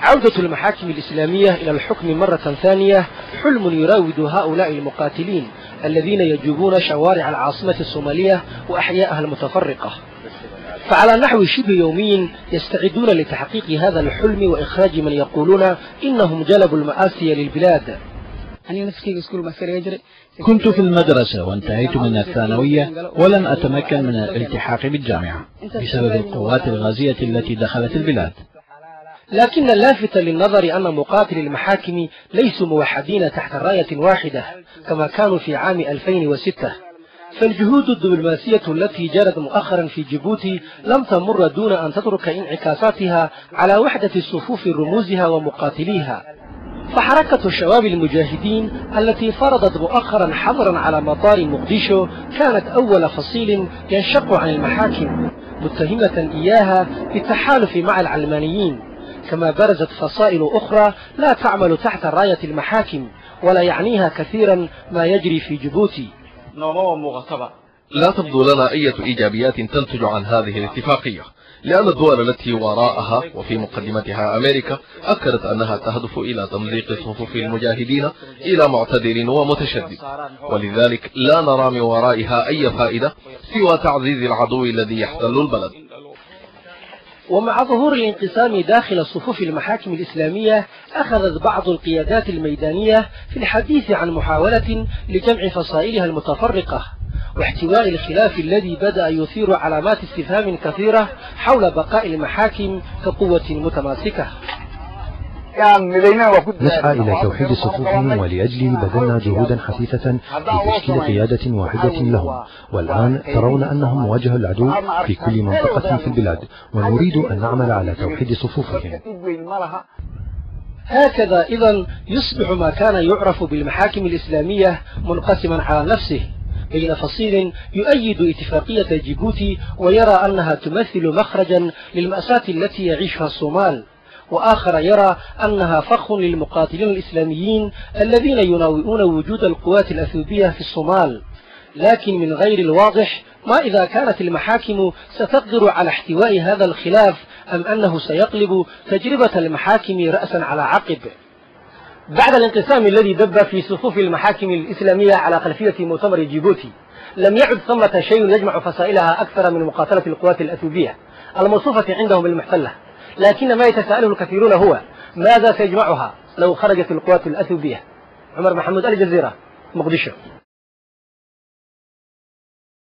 عودة المحاكم الإسلامية إلى الحكم مرة ثانية حلم يراود هؤلاء المقاتلين الذين يجوبون شوارع العاصمة الصومالية وأحياءها المتفرقة، فعلى نحو شبه يومي يستعدون لتحقيق هذا الحلم وإخراج من يقولون إنهم جلبوا المآسي للبلاد. كنت في المدرسة وانتهيت من الثانوية ولم أتمكن من الالتحاق بالجامعة بسبب القوات الغازية التي دخلت البلاد. لكن اللافت للنظر أن مقاتلي المحاكم ليسوا موحدين تحت راية واحدة كما كانوا في عام 2006، فالجهود الدبلوماسية التي جرت مؤخرا في جيبوتي لم تمر دون أن تترك انعكاساتها على وحدة صفوف رموزها ومقاتليها. فحركة الشباب المجاهدين التي فرضت مؤخرا حظرا على مطار مقديشو كانت أول فصيل ينشق عن المحاكم متهمة إياها بالتحالف مع العلمانيين، كما برزت فصائل أخرى لا تعمل تحت راية المحاكم ولا يعنيها كثيرا ما يجري في جيبوتي. لا تبدو لنا أي إيجابيات تنتج عن هذه الاتفاقية، لأن الدول التي وراءها وفي مقدمتها أمريكا أكدت أنها تهدف إلى تمزيق صفوف المجاهدين إلى معتدل ومتشدد، ولذلك لا نرى من ورائها أي فائدة سوى تعزيز العدو الذي يحتل البلد. ومع ظهور الانقسام داخل صفوف المحاكم الإسلامية أخذت بعض القيادات الميدانية في الحديث عن محاولة لجمع فصائلها المتفرقة واحتواء الخلاف الذي بدأ يثير علامات استفهام كثيرة حول بقاء المحاكم كقوة متماسكة. نسعى إلى توحيد صفوفهم، ولأجله بذلنا جهودا حثيثة لتشكيل قيادة واحدة لهم، والآن ترون أنهم مواجهة العدو في كل منطقة في البلاد، ونريد أن نعمل على توحيد صفوفهم. هكذا إذن يصبح ما كان يعرف بالمحاكم الإسلامية منقسما على نفسه بين فصيل يؤيد اتفاقية جيبوتي ويرى أنها تمثل مخرجا للمأساة التي يعيشها الصومال، وآخر يرى أنها فخ للمقاتلين الإسلاميين الذين يناوئون وجود القوات الأثيوبية في الصومال. لكن من غير الواضح ما إذا كانت المحاكم ستقدر على احتواء هذا الخلاف أم أنه سيقلب تجربة المحاكم رأسا على عقب. بعد الانقسام الذي دب في صفوف المحاكم الإسلامية على خلفية مؤتمر جيبوتي لم يعد ثمة شيء يجمع فصائلها أكثر من مقاتلة القوات الأثيوبية الموصوفة عندهم بالمحتلة، لكن ما يتساءله الكثيرون هو ماذا سيجمعها لو خرجت القوات الأثيوبية. عمر محمود، الجزيرة، مقديشو.